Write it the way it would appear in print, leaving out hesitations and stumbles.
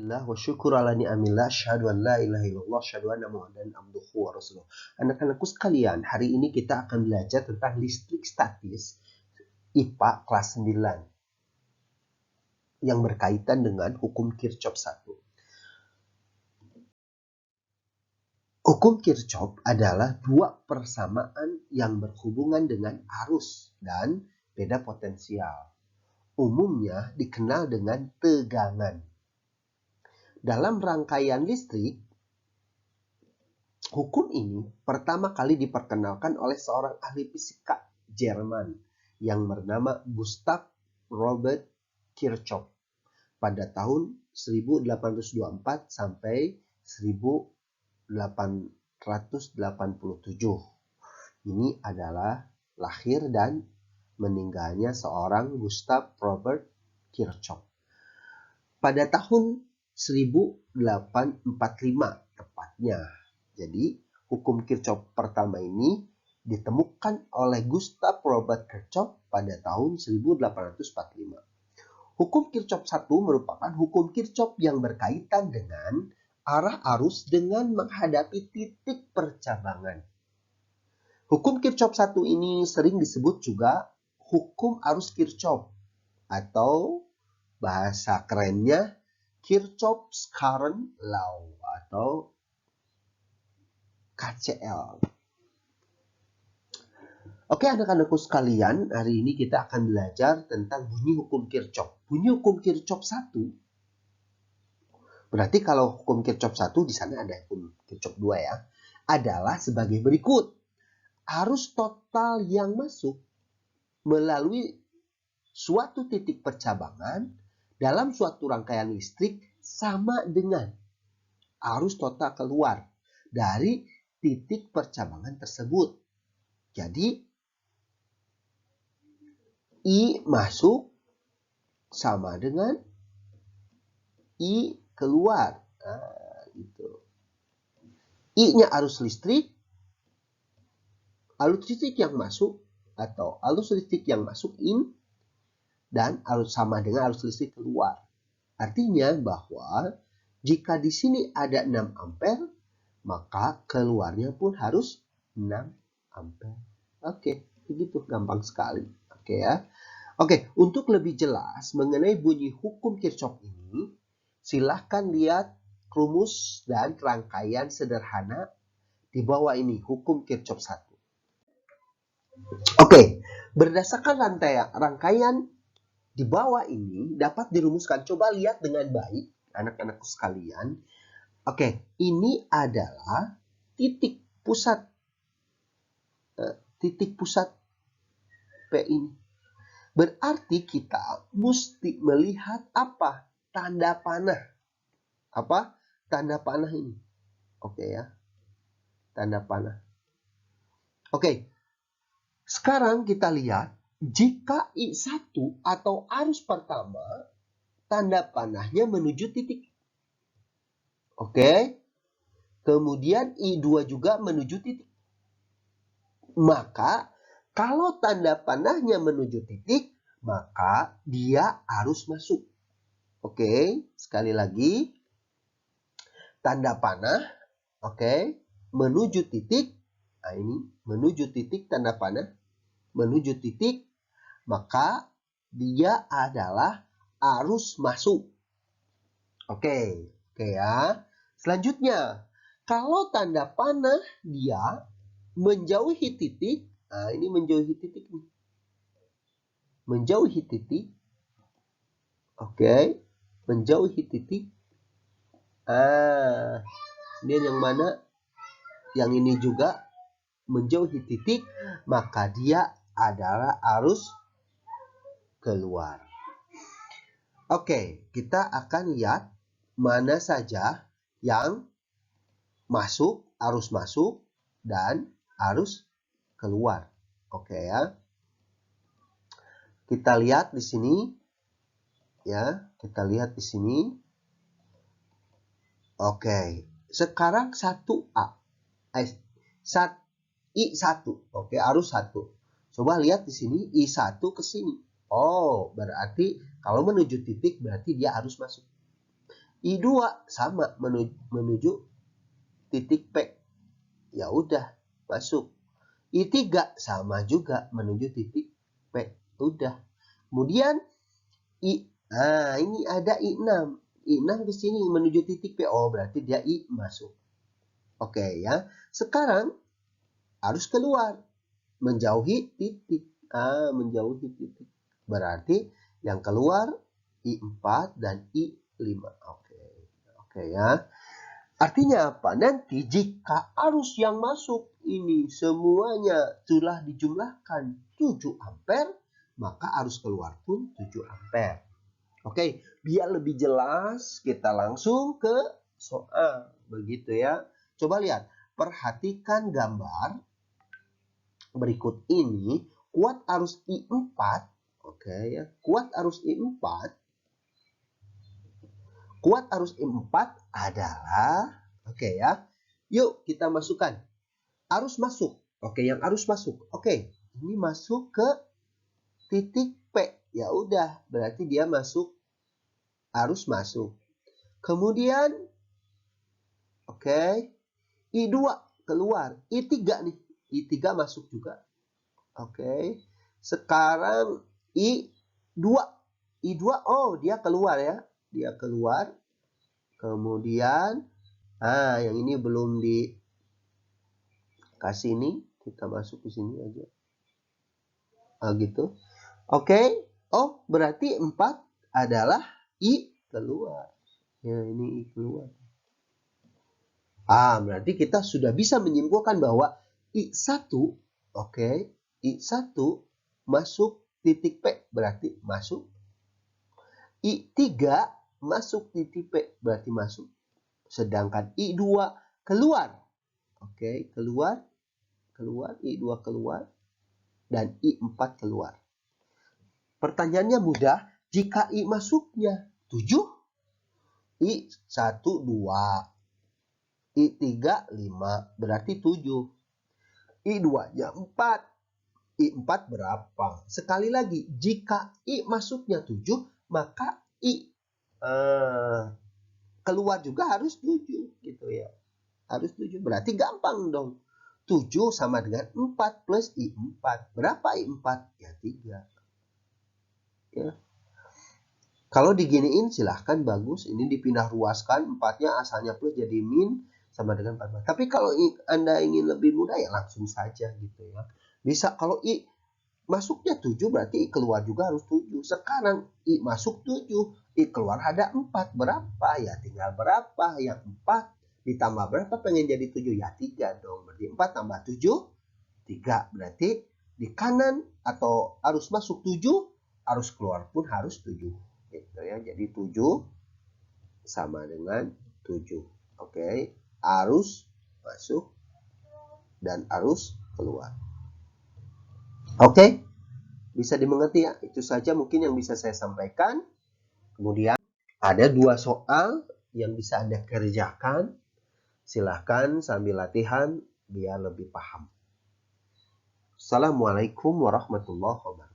Alhamdulillah wa syukur ala ni'amillah asyhadu an la ilaha illallah asyhadu anna Muhammadan abduhu wa rasuluh. Anak-anakku sekalian, hari ini kita akan belajar tentang listrik statis IPA kelas 9 yang berkaitan dengan hukum Kirchhoff 1. Hukum Kirchhoff adalah dua persamaan yang berhubungan dengan arus dan beda potensial. Umumnya dikenal dengan tegangan. Dalam rangkaian listrik, hukum ini pertama kali diperkenalkan oleh seorang ahli fisika Jerman yang bernama Gustav Robert Kirchhoff pada tahun 1824 sampai 1887. Ini adalah lahir dan meninggalnya seorang Gustav Robert Kirchhoff. Pada tahun 1845 tepatnya. Jadi, hukum Kirchhoff pertama ini ditemukan oleh Gustav Robert Kirchhoff pada tahun 1845. Hukum Kirchhoff 1 merupakan hukum Kirchhoff yang berkaitan dengan arah arus dengan menghadapi titik percabangan. Hukum Kirchhoff 1 ini sering disebut juga hukum arus Kirchhoff atau bahasa kerennya Kirchhoff's Current Law atau KCL. Oke anak-anakku sekalian, hari ini kita akan belajar tentang bunyi hukum Kirchhoff. Bunyi hukum Kirchhoff 1. Berarti kalau hukum Kirchhoff 1 di sana ada hukum Kirchhoff 2 ya. Adalah sebagai berikut. Arus total yang masuk melalui suatu titik percabangan dalam suatu rangkaian listrik sama dengan arus total keluar dari titik percabangan tersebut. Jadi, I masuk sama dengan I keluar. Nah, gitu. I-nya arus listrik yang masuk atau arus listrik yang masuk in dan arus sama dengan arus listrik keluar. Artinya bahwa jika di sini ada 6 ampere, maka keluarnya pun harus 6 ampere. Oke, begitu gampang sekali. Oke ya. Oke, untuk lebih jelas mengenai bunyi hukum Kirchhoff ini, silahkan lihat rumus dan rangkaian sederhana di bawah ini, hukum Kirchhoff 1. Oke, berdasarkan rangkaian di bawah ini dapat dirumuskan. Coba lihat dengan baik anak-anakku sekalian. Oke, ini adalah titik pusat P ini. Berarti kita mesti melihat apa? Tanda panah. Apa? Tanda panah ini. Oke ya. Tanda panah. Oke. Sekarang kita lihat jika I1 atau arus pertama, tanda panahnya menuju titik. Oke. Kemudian I2 juga menuju titik. Maka, kalau tanda panahnya menuju titik, maka dia harus masuk. Oke. Sekali lagi. Tanda panah. Oke. Menuju titik. Nah ini. Menuju titik tanda panah. Menuju titik. Maka dia adalah arus masuk. Oke ya. Selanjutnya, kalau tanda panah dia menjauhi titik, nah ini menjauhi titik nih. Menjauhi titik. Oke, menjauhi titik. Ini yang mana? Yang ini juga menjauhi titik, maka dia adalah arus keluar. Oke, kita akan lihat mana saja yang masuk, arus masuk, dan arus keluar. Oke ya. Kita lihat di sini. Ya, kita lihat di sini. Oke, sekarang 1A. I1. Oke, arus 1. Coba lihat di sini I1 ke sini. Oh, berarti kalau menuju titik berarti dia harus masuk. I2 sama menuju titik P. Ya udah, masuk. I3 sama juga menuju titik P. Udah. Kemudian ini ada I6. I6 ke sini menuju titik P. Oh, berarti dia I masuk. Oke ya. Sekarang harus keluar. Menjauhi titik. Menjauhi titik. Berarti yang keluar I4 dan I5. Oke ya. Artinya apa? Nanti jika arus yang masuk ini semuanya telah dijumlahkan 7 ampere, maka arus keluar pun 7 ampere. Oke, biar lebih jelas kita langsung ke soal. Begitu ya. Coba lihat, perhatikan gambar berikut ini. Kuat arus I4, oke ya. Kuat arus I4 adalah, oke ya. Yuk kita masukkan. Arus masuk. Oke, yang arus masuk. Oke, ini masuk ke titik P. Ya udah, berarti dia masuk, arus masuk. Kemudian, oke, I2 keluar. I3 nih. I3 masuk juga. Oke. Sekarang I2. I2, oh dia keluar ya. Dia keluar. Kemudian, yang ini belum dikasih nih. Kita masuk ke sini aja. Gitu. Oke. Oh, berarti 4 adalah I keluar. Ya, ini I keluar. Berarti kita sudah bisa menyimpulkan bahwa I1, oke, I1 masuk titik P, berarti masuk. I3 masuk titik P, berarti masuk. Sedangkan I2 keluar. Oke, keluar. I2 keluar. Dan I4 keluar. Pertanyaannya mudah. Jika I masuknya 7, I1 2. I3 5, berarti 7. I2-nya 4. I4 berapa? Sekali lagi, jika I masuknya 7, maka I keluar juga harus 7 gitu ya. Harus 7, berarti gampang dong. 7 sama dengan 4 plus I4. Berapa I4? Ya 3. Ya. Kalau diginiin silahkan, bagus. Ini dipindah ruaskan, 4-nya asalnya plus jadi min sama dengan 14. Tapi kalau Anda ingin lebih mudah ya langsung saja gitu ya. Bisa kalau I masuknya 7 berarti I keluar juga harus 7. Sekarang I masuk 7, I keluar ada 4. Berapa? Ya tinggal berapa? Yang 4 ditambah berapa pengen jadi 7? Ya 3 dong. Berarti 4 tambah 7, 3. Berarti di kanan atau arus masuk 7, arus keluar pun harus 7. Gitu ya. Jadi 7 sama dengan 7. Oke. Arus masuk dan arus keluar. Oke, bisa dimengerti ya. Itu saja mungkin yang bisa saya sampaikan. Kemudian ada 2 soal yang bisa Anda kerjakan. Silahkan sambil latihan biar lebih paham. Assalamualaikum warahmatullahi wabarakatuh.